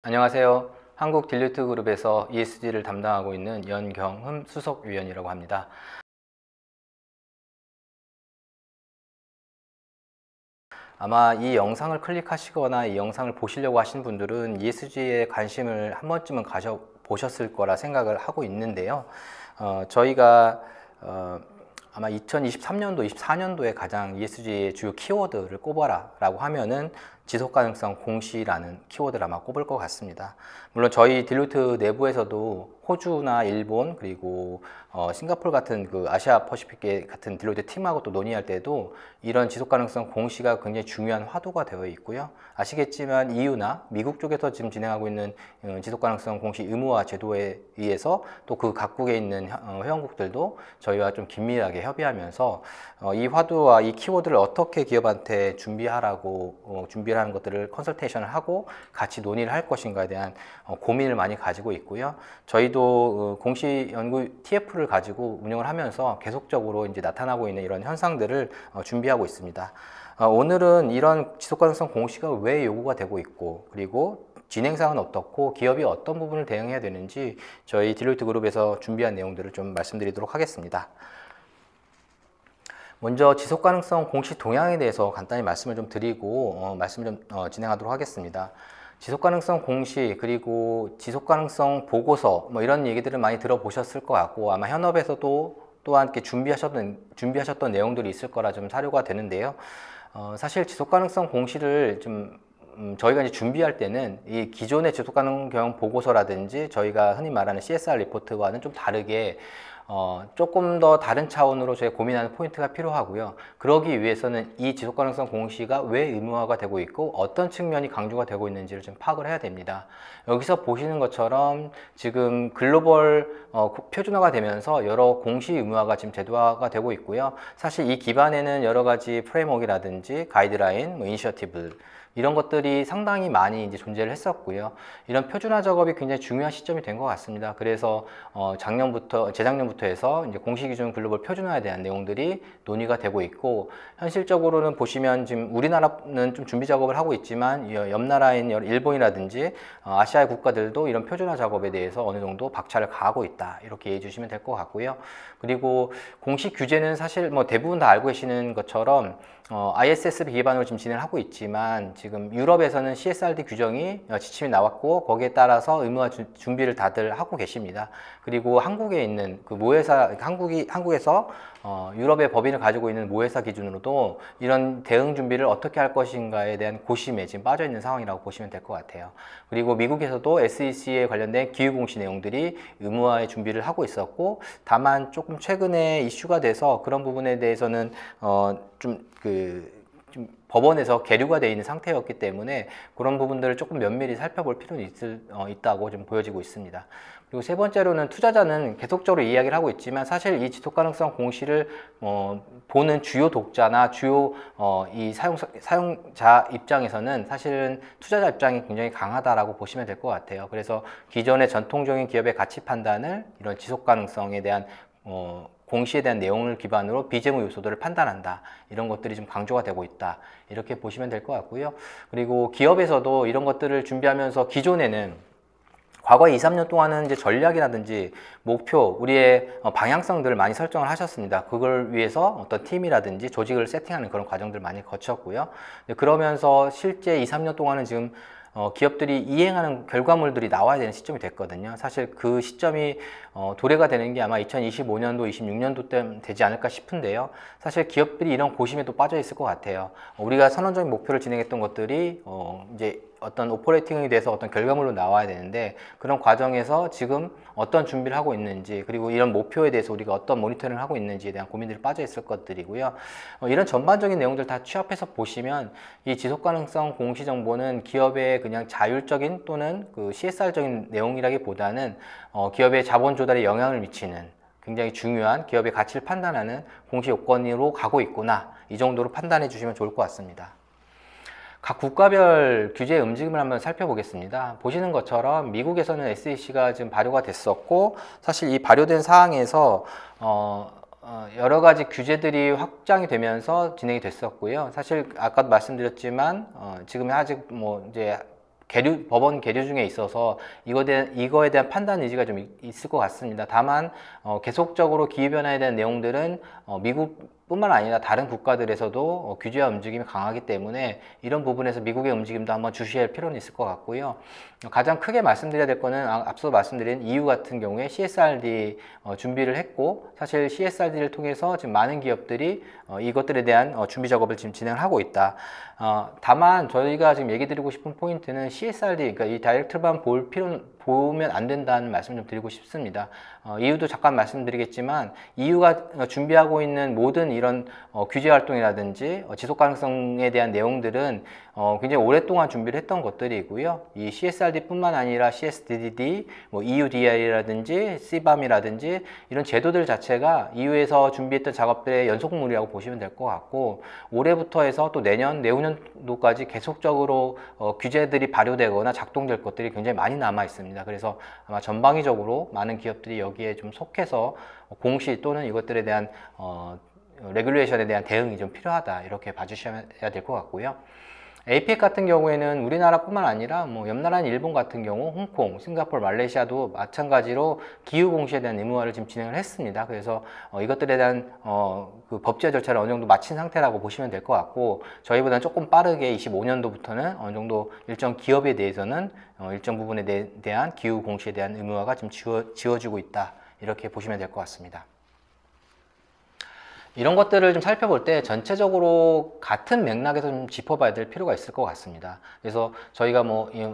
안녕하세요. 한국 딜리트 그룹에서 ESG를 담당하고 있는 연경흠 수석위원이라고 합니다. 아마 이 영상을 클릭하시거나 이 영상을 보시려고 하신 분들은 ESG에 관심을 한 번쯤은 가져보셨을 거라 생각을 하고 있는데요. 저희가 아마 2023년도, 24년도에 가장 ESG의 주요 키워드를 꼽아라 라고 하면은 지속가능성 공시라는 키워드를 아마 꼽을 것 같습니다. 물론 저희 딜로이트 내부에서도 호주나 일본 그리고 싱가포르 같은 그 아시아 퍼시픽 같은 딜로이트 팀하고 또 논의할 때도 이런 지속가능성 공시가 굉장히 중요한 화두가 되어 있고요. 아시겠지만 EU나 미국 쪽에서 지금 진행하고 있는 지속가능성 공시 의무화 제도에 의해서 또 그 각국에 있는 회원국들도 저희와 좀 긴밀하게 협의하면서 이 화두와 이 키워드를 어떻게 기업한테 준비하라고 준비를 하는 것들을 컨설테이션을 하고 같이 논의를 할 것인가에 대한 고민을 많이 가지고 있고요. 저희도 공시 연구 TF를 가지고 운영을 하면서 계속적으로 이제 나타나고 있는 이런 현상들을 준비하고 있습니다. 오늘은 이런 지속가능성 공시가 왜 요구가 되고 있고, 그리고 진행상은 어떻고 기업이 어떤 부분을 대응해야 되는지 저희 딜로이트 그룹에서 준비한 내용들을 좀 말씀드리도록 하겠습니다. 먼저 지속가능성 공시 동향에 대해서 간단히 말씀을 좀 드리고 말씀을 좀 진행하도록 하겠습니다. 지속가능성 공시 그리고 지속가능성 보고서 뭐 이런 얘기들을 많이 들어보셨을 것 같고, 아마 현업에서도 또한 이렇게 준비하셨던 내용들이 있을 거라 좀 사료가 되는데요. 사실 지속가능성 공시를 좀 저희가 이제 준비할 때는 이 기존의 지속가능성 보고서라든지 저희가 흔히 말하는 CSR 리포트와는 좀 다르게 조금 더 다른 차원으로 저희가 고민하는 포인트가 필요하고요. 그러기 위해서는 이 지속가능성 공시가 왜 의무화가 되고 있고 어떤 측면이 강조가 되고 있는지를 좀 파악을 해야 됩니다. 여기서 보시는 것처럼 지금 글로벌 표준화가 되면서 여러 공시 의무화가 지금 제도화가 되고 있고요. 사실 이 기반에는 여러 가지 프레임워크라든지 가이드라인, 이니셔티브 이런 것들이 상당히 많이 이제 존재를 했었고요. 이런 표준화 작업이 굉장히 중요한 시점이 된 것 같습니다. 그래서 재작년부터 해서 이제 공시기준 글로벌 표준화에 대한 내용들이 논의가 되고 있고, 현실적으로는 보시면 지금 우리나라는 좀 준비 작업을 하고 있지만 옆 나라인 일본이라든지 아시아의 국가들도 이런 표준화 작업에 대해서 어느 정도 박차를 가하고 있다, 이렇게 이해해 주시면 될 것 같고요. 그리고 공시 규제는 사실 뭐 대부분 다 알고 계시는 것처럼 ISSB 기반으로 지금 진행을 하고 있지만, 지금 유럽에서는 CSRD 규정이 지침이 나왔고 거기에 따라서 의무화 준비를 다들 하고 계십니다. 그리고 한국에 있는 그 모회사, 한국에서 유럽의 법인을 가지고 있는 모회사 기준으로도 이런 대응 준비를 어떻게 할 것인가에 대한 고심에 지금 빠져 있는 상황이라고 보시면 될 것 같아요. 그리고 미국에서도 SEC에 관련된 기후공시 내용들이 의무화의 준비를 하고 있었고, 다만 조금 최근에 이슈가 돼서 그런 부분에 대해서는 좀 법원에서 계류가 되어 있는 상태였기 때문에 그런 부분들을 조금 면밀히 살펴볼 필요는 있다고 좀 보여지고 있습니다. 그리고 세 번째로는 투자자는 계속적으로 이야기를 하고 있지만, 사실 이 지속가능성 공시를 보는 주요 독자나 주요 이 사용자 입장에서는 사실은 투자자 입장이 굉장히 강하다라고 보시면 될 것 같아요. 그래서 기존의 전통적인 기업의 가치 판단을 이런 지속가능성에 대한 공시에 대한 내용을 기반으로 비재무 요소들을 판단한다, 이런 것들이 좀 강조가 되고 있다, 이렇게 보시면 될 것 같고요. 그리고 기업에서도 이런 것들을 준비하면서 기존에는 과거 2, 3년 동안은 이제 전략이라든지 목표, 우리의 방향성들을 많이 설정을 하셨습니다. 그걸 위해서 어떤 팀이라든지 조직을 세팅하는 그런 과정들 많이 거쳤고요. 그러면서 실제 2, 3년 동안은 지금 기업들이 이행하는 결과물들이 나와야 되는 시점이 됐거든요. 사실 그 시점이 도래가 되는 게 아마 2025년도, 26년도 때 되지 않을까 싶은데요. 사실 기업들이 이런 고심에 또 빠져 있을 것 같아요. 우리가 선언적인 목표를 진행했던 것들이 이제 어떤 오퍼레이팅이 돼서 어떤 결과물로 나와야 되는데, 그런 과정에서 지금 어떤 준비를 하고 있는지, 그리고 이런 목표에 대해서 우리가 어떤 모니터링을 하고 있는지에 대한 고민들이 빠져 있을 것들이고요. 이런 전반적인 내용들 다 취합해서 보시면 이 지속가능성 공시 정보는 기업의 그냥 자율적인 또는 그 CSR적인 내용이라기보다는 기업의 자본 조달에 영향을 미치는 굉장히 중요한 기업의 가치를 판단하는 공시 요건으로 가고 있구나, 이 정도로 판단해 주시면 좋을 것 같습니다. 각 국가별 규제 움직임을 한번 살펴보겠습니다. 보시는 것처럼 미국에서는 SEC가 지금 발효가 됐었고, 사실 이 발효된 사항에서 여러 가지 규제들이 확장이 되면서 진행이 됐었고요. 사실 아까도 말씀드렸지만 지금 아직 뭐 이제 법원 계류 중에 있어서 이거에 대한 판단 의지가 좀 있을 것 같습니다. 다만 계속적으로 기후변화에 대한 내용들은 미국뿐만 아니라 다른 국가들에서도 규제와 움직임이 강하기 때문에 이런 부분에서 미국의 움직임도 한번 주시할 필요는 있을 것 같고요. 가장 크게 말씀드려야 될 거는 앞서 말씀드린 EU 같은 경우에 CSRD 준비를 했고, 사실 CSRD를 통해서 지금 많은 기업들이 이것들에 대한 준비 작업을 지금 진행을 하고 있다. 다만 저희가 지금 얘기 드리고 싶은 포인트는 CSRD, 그러니까 이 다이렉트만 보면 안 된다는 말씀 좀 드리고 싶습니다. 이유도 잠깐 말씀드리겠지만, EU가 준비하고 있는 모든 이런 규제 활동이라든지 지속 가능성에 대한 내용들은 굉장히 오랫동안 준비를 했던 것들이고요. 이 CSRD뿐만 아니라 CSDD, EUDR이라든지 CBAM이라든지 이런 제도들 자체가 EU에서 준비했던 작업들의 연속물이라고 보시면 될 것 같고, 올해부터 해서 또 내후년도까지 계속적으로 규제들이 발효되거나 작동될 것들이 굉장히 많이 남아 있습니다. 그래서 아마 전방위적으로 많은 기업들이 여기에 좀 속해서 공시 또는 이것들에 대한 레귤레이션에 대한 대응이 좀 필요하다, 이렇게 봐주셔야 될 것 같고요. APEC 같은 경우에는 우리나라뿐만 아니라 옆 나라인 일본 같은 경우, 홍콩, 싱가포르, 말레이시아도 마찬가지로 기후 공시에 대한 의무화를 지금 진행을 했습니다. 그래서 이것들에 대한 그 법제 절차를 어느 정도 마친 상태라고 보시면 될 것 같고, 저희보다는 조금 빠르게 25년도부터는 어느 정도 일정 기업에 대해서는 일정 부분에 대한 기후 공시에 대한 의무화가 지금 지워지고 있다, 이렇게 보시면 될 것 같습니다. 이런 것들을 좀 살펴볼 때 전체적으로 같은 맥락에서 좀 짚어봐야 될 필요가 있을 것 같습니다. 그래서 저희가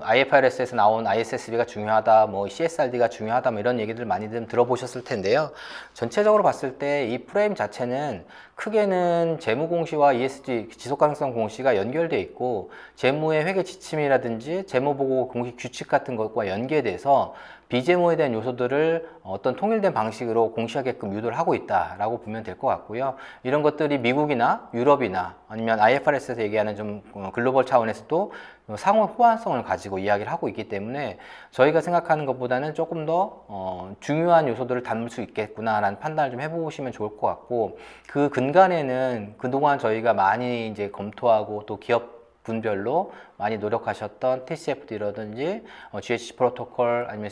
IFRS에서 나온 ISSB가 중요하다, CSRD가 중요하다, 이런 얘기들 많이들 들어보셨을 텐데요. 전체적으로 봤을 때 이 프레임 자체는 크게는 재무공시와 ESG, 지속가능성 공시가 연결되어 있고, 재무의 회계 지침이라든지 재무보고 공시 규칙 같은 것과 연계돼서 비재무에 대한 요소들을 어떤 통일된 방식으로 공시하게끔 유도를 하고 있다라고 보면 될 것 같고요. 이런 것들이 미국이나 유럽이나 아니면 IFRS에서 얘기하는 좀 글로벌 차원에서도 상호 호환성을 가지고 이야기를 하고 있기 때문에 저희가 생각하는 것보다는 조금 더 중요한 요소들을 담을 수 있겠구나라는 판단을 좀 해보시면 좋을 것 같고, 그 근간에는 그동안 저희가 많이 이제 검토하고 또 기업 분별로 많이 노력하셨던 TCFD라든지 GHG 프로토콜, 아니면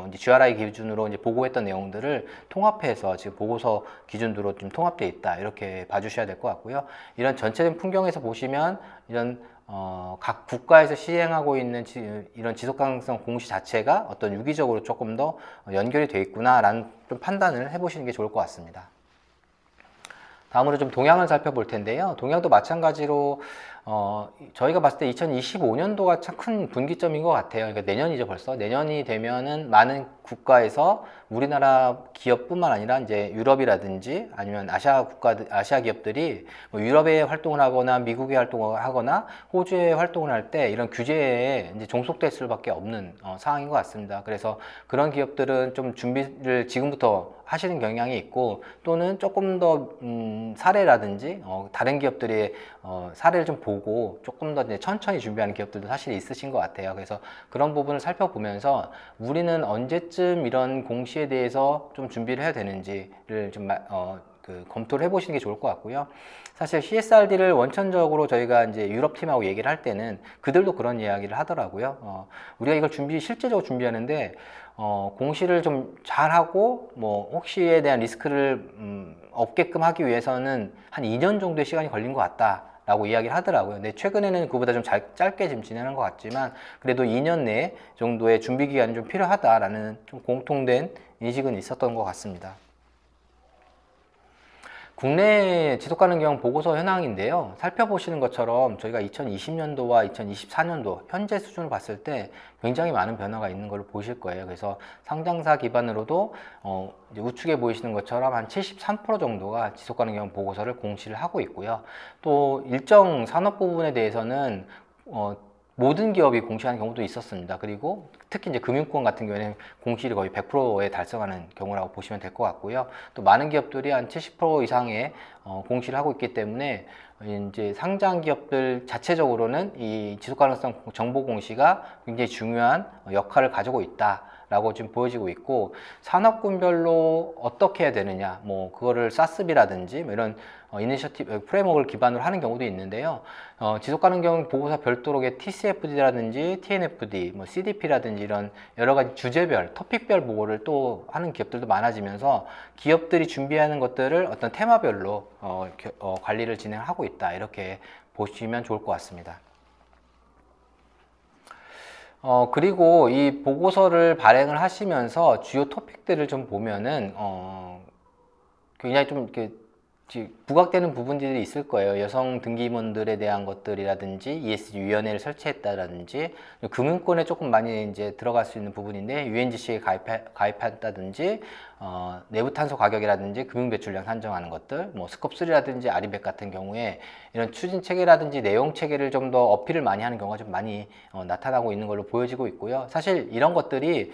이제 GRI 기준으로 이제 보고했던 내용들을 통합해서 지금 보고서 기준으로 좀 통합되어 있다, 이렇게 봐주셔야 될 것 같고요. 이런 전체적인 풍경에서 보시면 이런 각 국가에서 시행하고 있는 이런 지속가능성 공시 자체가 어떤 유기적으로 조금 더 연결이 되어 있구나라는 좀 판단을 해보시는 게 좋을 것 같습니다. 다음으로 좀 동향을 살펴볼 텐데요. 동향도 마찬가지로 저희가 봤을 때 2025년도가 참 큰 분기점인 것 같아요. 그러니까 내년이죠, 벌써. 내년이 되면은 많은 국가에서 우리나라 기업뿐만 아니라 이제 유럽이라든지 아니면 아시아 기업들이 유럽에 활동을 하거나 미국에 활동을 하거나 호주에 활동을 할 때 이런 규제에 이제 종속될 수밖에 없는 상황인 것 같습니다. 그래서 그런 기업들은 좀 준비를 지금부터 하시는 경향이 있고, 또는 조금 더 사례라든지 다른 기업들의 사례를 좀 보고 조금 더 이제 천천히 준비하는 기업들도 사실 있으신 것 같아요. 그래서 그런 부분을 살펴보면서 우리는 언제쯤 이런 공시에 대해서 좀 준비를 해야 되는지를 좀 검토를 해보시는 게 좋을 것 같고요. 사실 CSRD를 원천적으로 저희가 이제 유럽팀하고 얘기를 할 때는 그들도 그런 이야기를 하더라고요. 우리가 이걸 실제적으로 준비하는데 공시를 좀 잘하고 혹시에 대한 리스크를 없게끔 하기 위해서는 한 2년 정도의 시간이 걸린 것 같다 라고 이야기를 하더라고요. 근데 최근에는 그보다 좀 짧게 지금 진행한 것 같지만, 그래도 2년 내 정도의 준비 기간이 좀 필요하다라는 좀 공통된 인식은 있었던 것 같습니다. 국내 지속가능경 보고서 현황인데요. 살펴보시는 것처럼 저희가 2020년도와 2024년도 현재 수준을 봤을 때 굉장히 많은 변화가 있는 걸로 보실 거예요. 그래서 상장사 기반으로도 이제 우측에 보이시는 것처럼 한 73% 정도가 지속가능경 보고서를 공시를 하고 있고요. 또 일정 산업 부분에 대해서는 모든 기업이 공시하는 경우도 있었습니다. 그리고 특히 이제 금융권 같은 경우에는 공시를 거의 100%에 달성하는 경우라고 보시면 될 것 같고요. 또 많은 기업들이 한 70% 이상의 공시를 하고 있기 때문에 이제 상장 기업들 자체적으로는 이 지속가능성 정보 공시가 굉장히 중요한 역할을 가지고 있다 라고 지금 보여지고 있고, 산업군별로 어떻게 해야 되느냐, 그거를 사스비라든지 이런 이니셔티브 프레임워크를 기반으로 하는 경우도 있는데요. 지속가능 보고서 별도로의 TCFD라든지 TNFD, 뭐 CDP라든지 이런 여러 가지 주제별, 토픽별 보고를 또 하는 기업들도 많아지면서 기업들이 준비하는 것들을 어떤 테마별로 관리를 진행하고 있다. 이렇게 보시면 좋을 것 같습니다. 그리고 이 보고서를 발행을 하시면서 주요 토픽들을 좀 보면은, 굉장히 좀 이렇게 부각되는 부분들이 있을 거예요. 여성 등기임원들에 대한 것들이라든지 ESG 위원회를 설치했다라든지 금융권에 조금 많이 이제 들어갈 수 있는 부분인데 UNGC에 가입했다든지 내부 탄소 가격이라든지 금융 배출량 산정하는 것들, 뭐 스콥 3라든지 아리백 같은 경우에 이런 추진 체계라든지 내용 체계를 좀 더 어필을 많이 하는 경우가 좀 많이 나타나고 있는 걸로 보여지고 있고요. 사실 이런 것들이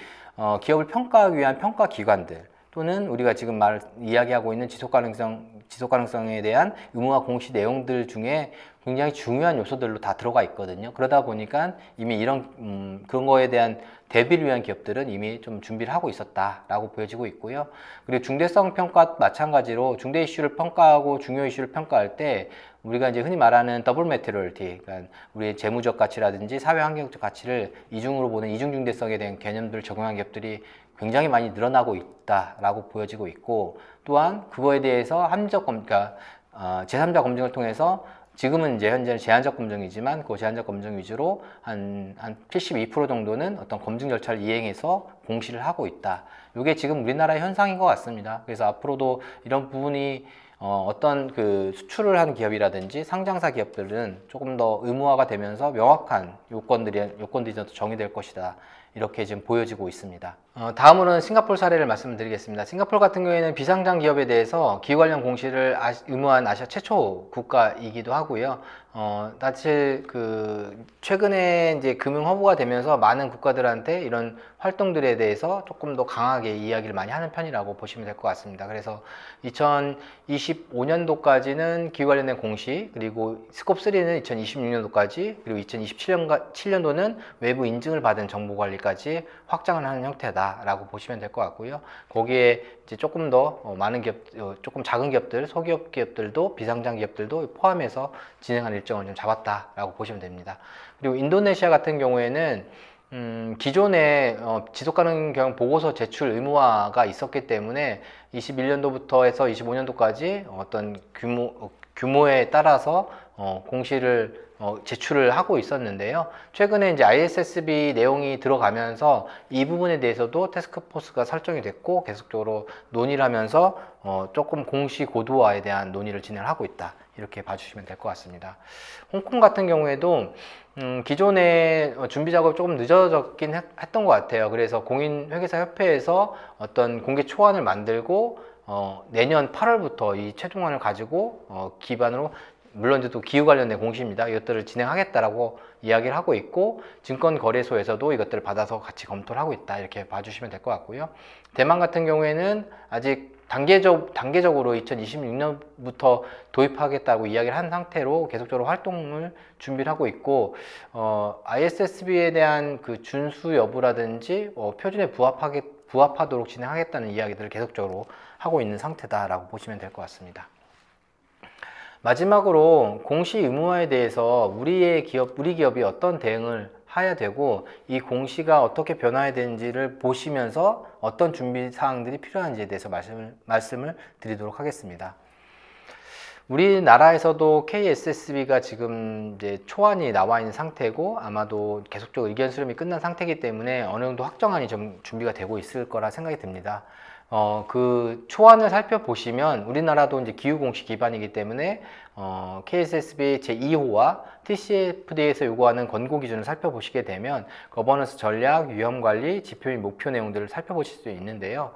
기업을 평가하기 위한 평가 기관들 또는 우리가 지금 이야기하고 있는 지속가능성에 대한 의무화 공시 내용들 중에 굉장히 중요한 요소들로 다 들어가 있거든요. 그러다 보니까 이미 이런 그런 거에 대한 대비를 위한 기업들은 이미 좀 준비를 하고 있었다라고 보여지고 있고요. 그리고 중대성 평가 마찬가지로 중대 이슈를 평가하고 중요 이슈를 평가할 때 우리가 이제 흔히 말하는 더블 매테리얼티, 그러니까 우리의 재무적 가치라든지 사회 환경적 가치를 이중으로 보는 이중 중대성에 대한 개념들을 적용한 기업들이 굉장히 많이 늘어나고 있다라고 보여지고 있고, 또한 그거에 대해서 그러니까 제3자 검증을 통해서 지금은 이제 현재는 제한적 검증이지만 그 제한적 검증 위주로 한 72% 정도는 어떤 검증 절차를 이행해서 공시를 하고 있다. 이게 지금 우리나라의 현상인 것 같습니다. 그래서 앞으로도 이런 부분이 어떤 그 수출을 하는 기업이라든지 상장사 기업들은 조금 더 의무화가 되면서 명확한 요건들이 더 정의될 것이다. 이렇게 지금 보여지고 있습니다. 다음으로는 싱가포르 사례를 말씀드리겠습니다. 싱가포르 같은 경우에는 비상장 기업에 대해서 기후 관련 공시를 의무화한 아시아 최초 국가이기도 하고요. 사실 최근에 이제 금융 허브가 되면서 많은 국가들한테 이런 활동들에 대해서 조금 더 강하게 이야기를 많이 하는 편이라고 보시면 될 것 같습니다. 그래서 2025년도까지는 기후 관련된 공시, 그리고 스콥 3는 2026년도까지, 그리고 2027년도는 외부 인증을 받은 정보 관리까지 확장을 하는 형태다라고 보시면 될 것 같고요. 거기에 이제 조금 더 많은 조금 작은 기업들, 소기업 기업들도 비상장 기업들도 포함해서 진행한 일정을 좀 잡았다라고 보시면 됩니다. 그리고 인도네시아 같은 경우에는 기존에 지속가능 보고서 제출 의무화가 있었기 때문에 21년도부터 해서 25년도까지 어떤 규모에 따라서 공시를 제출을 하고 있었는데요. 최근에 이제 ISSB 내용이 들어가면서 이 부분에 대해서도 태스크포스가 설정이 됐고 계속적으로 논의를 하면서 조금 공시 고도화에 대한 논의를 진행을 하고 있다. 이렇게 봐주시면 될 것 같습니다. 홍콩 같은 경우에도 기존에 준비 작업이 조금 늦어졌긴 했던 것 같아요. 그래서 공인회계사 협회에서 어떤 공개 초안을 만들고 내년 8월부터 이 최종안을 가지고 기반으로, 물론 이제 또 기후 관련된 공시입니다. 이것들을 진행하겠다라고 이야기를 하고 있고, 증권거래소에서도 이것들을 받아서 같이 검토를 하고 있다. 이렇게 봐주시면 될 것 같고요. 대만 같은 경우에는 아직 단계적으로 2026년부터 도입하겠다고 이야기를 한 상태로 계속적으로 활동을 준비를 하고 있고, ISSB에 대한 그 준수 여부라든지 표준에 부합하도록 진행하겠다는 이야기들을 계속적으로 하고 있는 상태다라고 보시면 될 것 같습니다. 마지막으로 공시 의무화에 대해서 우리 기업이 어떤 대응을 해야 되고 이 공시가 어떻게 변화해야 되는지를 보시면서 어떤 준비 사항들이 필요한지에 대해서 말씀을 드리도록 하겠습니다. 우리나라에서도 KSSB가 지금 이제 초안이 나와 있는 상태고 아마도 계속적으로 의견 수렴이 끝난 상태이기 때문에 어느 정도 확정안이 좀 준비가 되고 있을 거라 생각이 듭니다. 그 초안을 살펴보시면 우리나라도 이제 기후 공시 기반이기 때문에 KSSB 제2호와 TCFD에서 요구하는 권고 기준을 살펴보시게 되면 거버넌스 전략, 위험 관리, 지표 및 목표 내용들을 살펴보실 수 있는데요.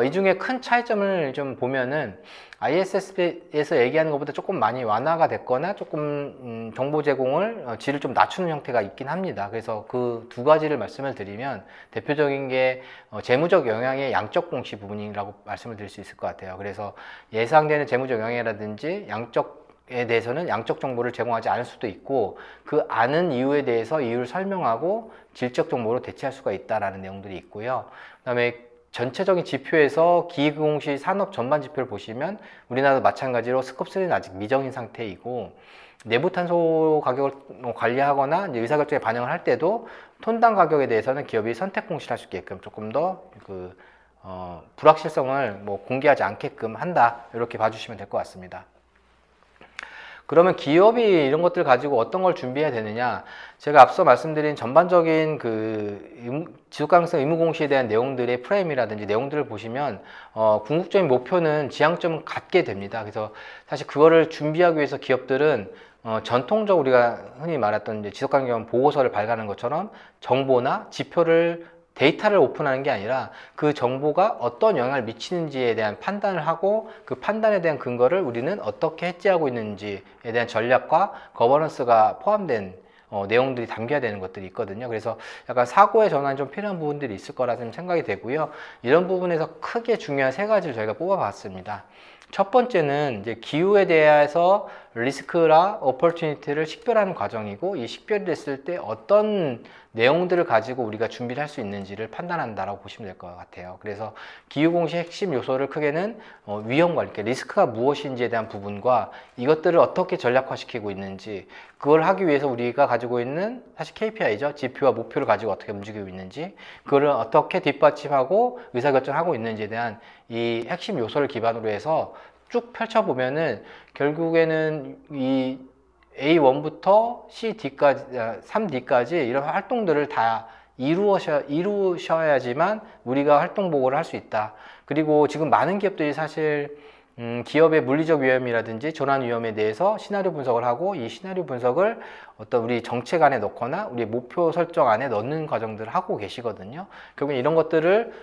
이 중에 큰 차이점을 좀 보면은 ISSB에서 얘기하는 것보다 조금 많이 완화가 됐거나 조금 정보 제공을 질을 좀 낮추는 형태가 있긴 합니다. 그래서 그 두 가지를 말씀을 드리면 대표적인 게 재무적 영향의 양적 공시 부분이라고 말씀을 드릴 수 있을 것 같아요. 그래서 예상되는 재무적 영향이라든지 양적에 대해서는 양적 정보를 제공하지 않을 수도 있고 그 아는 이유에 대해서 이유를 설명하고 질적 정보로 대체할 수가 있다라는 내용들이 있고요. 그다음에 전체적인 지표에서 기계공시 산업 전반 지표를 보시면 우리나라도 마찬가지로 스콥3는 아직 미정인 상태이고, 내부 탄소 가격을 관리하거나 이제 의사결정에 반영을 할 때도 톤당 가격에 대해서는 기업이 선택 공시를 할 수 있게끔 조금 더 불확실성을 공개하지 않게끔 한다, 이렇게 봐주시면 될 것 같습니다. 그러면 기업이 이런 것들을 가지고 어떤 걸 준비해야 되느냐, 제가 앞서 말씀드린 전반적인 지속가능성 의무공시에 대한 내용들의 프레임이라든지 내용들을 보시면 궁극적인 목표는 지향점을 갖게 됩니다. 그래서 사실 그거를 준비하기 위해서 기업들은 전통적으로 우리가 흔히 말했던 이제 지속가능성 보고서를 발간하는 것처럼 정보나 지표를, 데이터를 오픈하는 게 아니라 그 정보가 어떤 영향을 미치는지에 대한 판단을 하고, 그 판단에 대한 근거를 우리는 어떻게 해지하고 있는지에 대한 전략과 거버넌스가 포함된 내용들이 담겨야 되는 것들이 있거든요. 그래서 약간 사고의 전환이 좀 필요한 부분들이 있을 거라 생각이 되고요. 이런 부분에서 크게 중요한 세 가지를 저희가 뽑아봤습니다. 첫 번째는 이제 기후에 대해서 리스크라 오퍼튜니티를 식별하는 과정이고, 이 식별이 됐을 때 어떤 내용들을 가지고 우리가 준비를 할 수 있는지를 판단한다라고 보시면 될 것 같아요. 그래서 기후공시 핵심 요소를 크게는 위험 관리, 리스크가 무엇인지에 대한 부분과 이것들을 어떻게 전략화시키고 있는지, 그걸 하기 위해서 우리가 가지고 있는 사실 KPI죠. 지표와 목표를 가지고 어떻게 움직이고 있는지, 그거를 어떻게 뒷받침하고 의사결정하고 있는지에 대한 이 핵심 요소를 기반으로 해서 쭉 펼쳐보면은 결국에는 이 A1부터 CD까지, 3D까지 이런 활동들을 다 이루셔야지만 우리가 활동 보고를 할 수 있다. 그리고 지금 많은 기업들이 사실 기업의 물리적 위험이라든지 전환 위험에 대해서 시나리오 분석을 하고, 이 시나리오 분석을 어떤 우리 정책 안에 넣거나 우리 목표 설정 안에 넣는 과정들을 하고 계시거든요. 결국 이런 것들을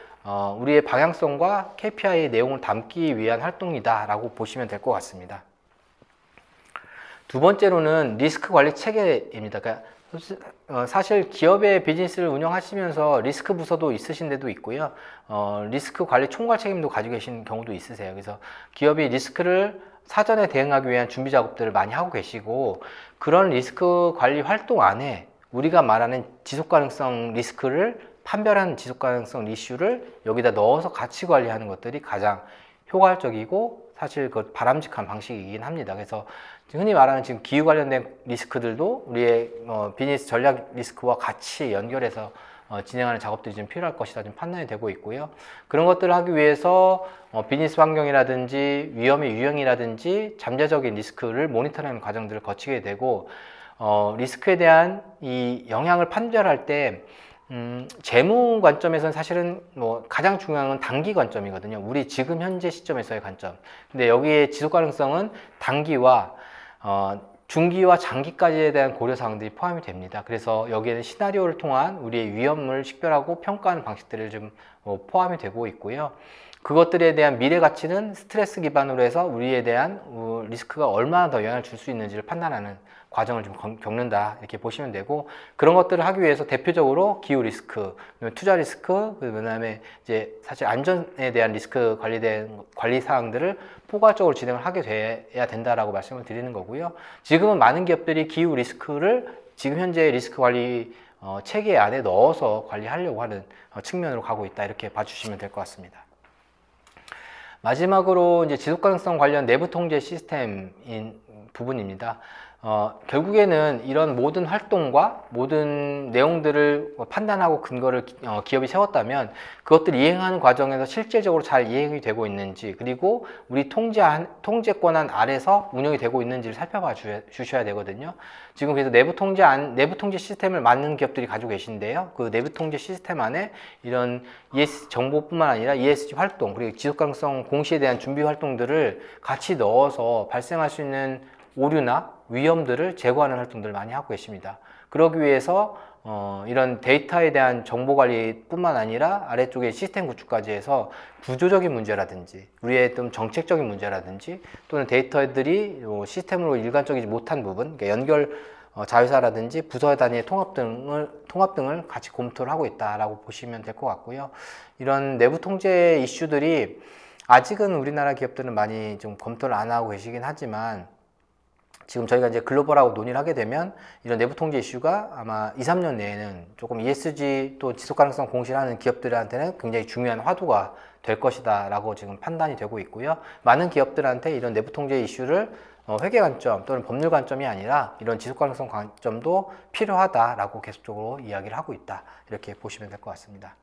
우리의 방향성과 KPI의 내용을 담기 위한 활동이다 라고 보시면 될 것 같습니다. 두 번째로는 리스크 관리 체계입니다. 그러니까 사실 기업의 비즈니스를 운영하시면서 리스크 부서도 있으신 데도 있고요. 리스크 관리 총괄 책임도 가지고 계신 경우도 있으세요. 그래서 기업이 리스크를 사전에 대응하기 위한 준비 작업들을 많이 하고 계시고, 그런 리스크 관리 활동 안에 우리가 말하는 지속가능성 리스크를 판별한 지속가능성 이슈를 여기다 넣어서 같이 관리하는 것들이 가장 효과적이고 사실 그 바람직한 방식이긴 합니다. 그래서 흔히 말하는 지금 기후 관련된 리스크들도 우리의 비즈니스 전략 리스크와 같이 연결해서 진행하는 작업들이 좀 필요할 것이다 좀 판단이 되고 있고요. 그런 것들을 하기 위해서 비즈니스 환경이라든지 위험의 유형이라든지 잠재적인 리스크를 모니터링하는 과정들을 거치게 되고, 리스크에 대한 이 영향을 판별할 때 재무 관점에서는 사실은 가장 중요한 건 단기 관점이거든요. 우리 지금 현재 시점에서의 관점. 근데 여기에 지속 가능성은 단기와 중기와 장기까지에 대한 고려 사항들이 포함이 됩니다. 그래서 여기에는 시나리오를 통한 우리의 위험을 식별하고 평가하는 방식들을 좀 포함이 되고 있고요. 그것들에 대한 미래 가치는 스트레스 기반으로 해서 우리에 대한 리스크가 얼마나 더 영향을 줄 수 있는지를 판단하는 과정을 좀 겪는다, 이렇게 보시면 되고, 그런 것들을 하기 위해서 대표적으로 기후 리스크, 투자 리스크, 그다음에 이제 사실 안전에 대한 리스크 관리된 관리 사항들을 포괄적으로 진행을 하게 돼야 된다라고 말씀을 드리는 거고요. 지금은 많은 기업들이 기후 리스크를 지금 현재 리스크 관리 체계 안에 넣어서 관리하려고 하는 측면으로 가고 있다, 이렇게 봐주시면 될 것 같습니다. 마지막으로 이제 지속가능성 관련 내부 통제 시스템인 부분입니다. 결국에는 이런 모든 활동과 모든 내용들을 판단하고 근거를 기업이 세웠다면 그것들을 이행하는 과정에서 실질적으로 잘 이행이 되고 있는지, 그리고 우리 통제권한 아래서 운영이 되고 있는지를 살펴봐 주셔야 되거든요. 지금 그래서 내부 통제 시스템을 많은 기업들이 가지고 계신데요. 그 내부 통제 시스템 안에 이런 ESG 정보뿐만 아니라 ESG 활동, 그리고 지속가능성 공시에 대한 준비 활동들을 같이 넣어서 발생할 수 있는 오류나 위험들을 제거하는 활동들을 많이 하고 계십니다. 그러기 위해서 이런 데이터에 대한 정보 관리뿐만 아니라 아래쪽에 시스템 구축까지 해서 구조적인 문제라든지 우리의 좀 정책적인 문제라든지 또는 데이터들이 시스템으로 일관적이지 못한 부분, 그러니까 연결 자회사라든지 부서 단위의 통합 등을 같이 검토를 하고 있다라고 보시면 될 것 같고요. 이런 내부 통제 이슈들이 아직은 우리나라 기업들은 많이 좀 검토를 안 하고 계시긴 하지만 지금 저희가 이제 글로벌하고 논의를 하게 되면 이런 내부 통제 이슈가 아마 2, 3년 내에는 조금 ESG 또 지속 가능성 공시를 하는 기업들한테는 굉장히 중요한 화두가 될 것이다 라고 지금 판단이 되고 있고요. 많은 기업들한테 이런 내부 통제 이슈를 회계 관점 또는 법률 관점이 아니라 이런 지속 가능성 관점도 필요하다라고 계속적으로 이야기를 하고 있다, 이렇게 보시면 될 것 같습니다.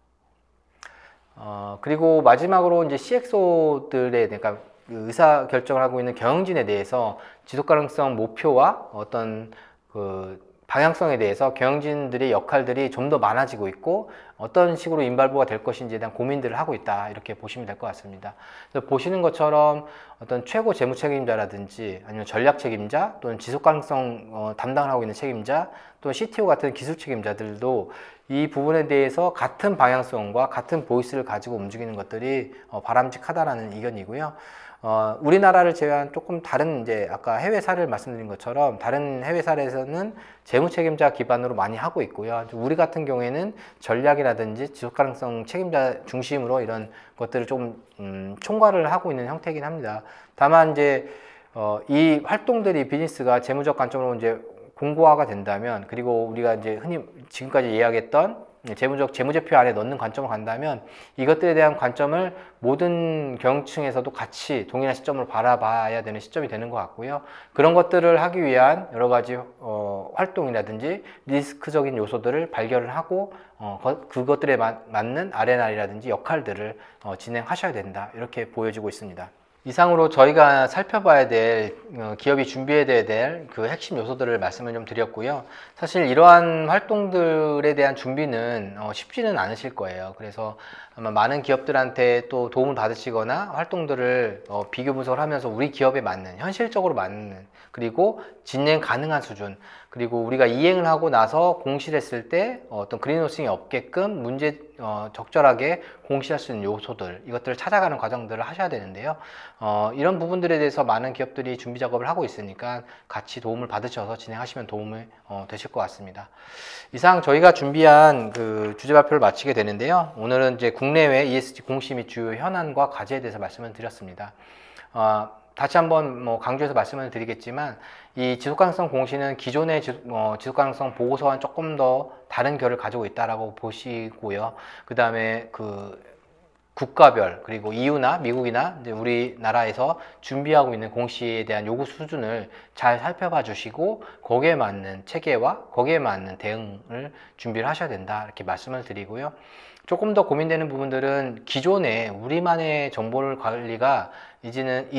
그리고 마지막으로 이제 CXO들의, 그러니까 의사 결정을 하고 있는 경영진에 대해서 지속 가능성 목표와 어떤 그 방향성에 대해서 경영진들의 역할들이 좀 더 많아지고 있고 어떤 식으로 인발부가 될 것인지에 대한 고민들을 하고 있다, 이렇게 보시면 될 것 같습니다. 그래서 보시는 것처럼 어떤 최고 재무 책임자라든지 아니면 전략 책임자 또는 지속 가능성 담당을 하고 있는 책임자 또는 CTO 같은 기술 책임자들도 이 부분에 대해서 같은 방향성과 같은 보이스를 가지고 움직이는 것들이 바람직하다라는 의견이고요. 우리나라를 제외한 조금 다른, 이제 아까 해외 사례를 말씀드린 것처럼 다른 해외 사례에서는 재무 책임자 기반으로 많이 하고 있고요. 우리 같은 경우에는 전략이라든지 지속 가능성 책임자 중심으로 이런 것들을 좀 총괄을 하고 있는 형태이긴 합니다. 다만 이제 이 활동들이 비즈니스가 재무적 관점으로 이제 공고화가 된다면, 그리고 우리가 이제 흔히 지금까지 이야기했던 재무제표 안에 넣는 관점을 간다면 이것들에 대한 관점을 모든 경영층에서도 같이 동일한 시점으로 바라봐야 되는 시점이 되는 것 같고요. 그런 것들을 하기 위한 여러 가지 활동이라든지 리스크적인 요소들을 발견을 하고 그것들에 맞는 R&R이라든지 역할들을 진행하셔야 된다, 이렇게 보여지고 있습니다. 이상으로 저희가 살펴봐야 될, 기업이 준비해야 될 그 핵심 요소들을 말씀을 좀 드렸고요. 사실 이러한 활동들에 대한 준비는 쉽지는 않으실 거예요. 그래서 아마 많은 기업들한테 또 도움을 받으시거나 활동들을 비교 분석을 하면서 우리 기업에 맞는, 현실적으로 맞는, 그리고 진행 가능한 수준, 그리고 우리가 이행을 하고 나서 공시했을 때 어떤 그린워싱이 없게끔 적절하게 공시할 수 있는 요소들, 이것들을 찾아가는 과정들을 하셔야 되는데요. 이런 부분들에 대해서 많은 기업들이 준비 작업을 하고 있으니까 같이 도움을 받으셔서 진행하시면 도움이 되실 것 같습니다. 이상 저희가 준비한 그 주제 발표를 마치게 되는데요. 오늘은 이제 국내외 ESG 공시 및 주요 현안과 과제에 대해서 말씀을 드렸습니다. 다시 한번 강조해서 말씀을 드리겠지만, 이 지속가능성 공시는 기존의 지속가능성 보고서와는 조금 더 다른 결을 가지고 있다라고 보시고요. 그 다음에 그 국가별, 그리고 EU나 미국이나 이제 우리나라에서 준비하고 있는 공시에 대한 요구 수준을 잘 살펴봐 주시고 거기에 맞는 체계와 거기에 맞는 대응을 준비를 하셔야 된다, 이렇게 말씀을 드리고요. 조금 더 고민되는 부분들은 기존에 우리만의 정보를 관리가 이제는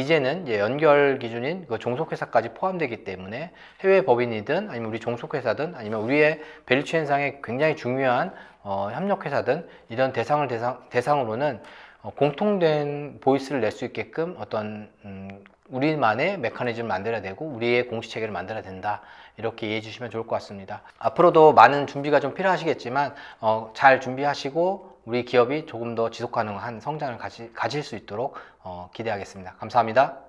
이제 연결 기준인 그 종속회사까지 포함되기 때문에 해외 법인이든 아니면 우리 종속회사든 아니면 우리의 밸류체인상에 굉장히 중요한 협력회사든 이런 대상으로는 공통된 보이스를 낼 수 있게끔 어떤 우리만의 메커니즘을 만들어야 되고 우리의 공시체계를 만들어야 된다, 이렇게 이해해 주시면 좋을 것 같습니다. 앞으로도 많은 준비가 좀 필요하시겠지만 잘 준비하시고 우리 기업이 조금 더 지속 가능한 성장을 가질 수 있도록 기대하겠습니다. 감사합니다.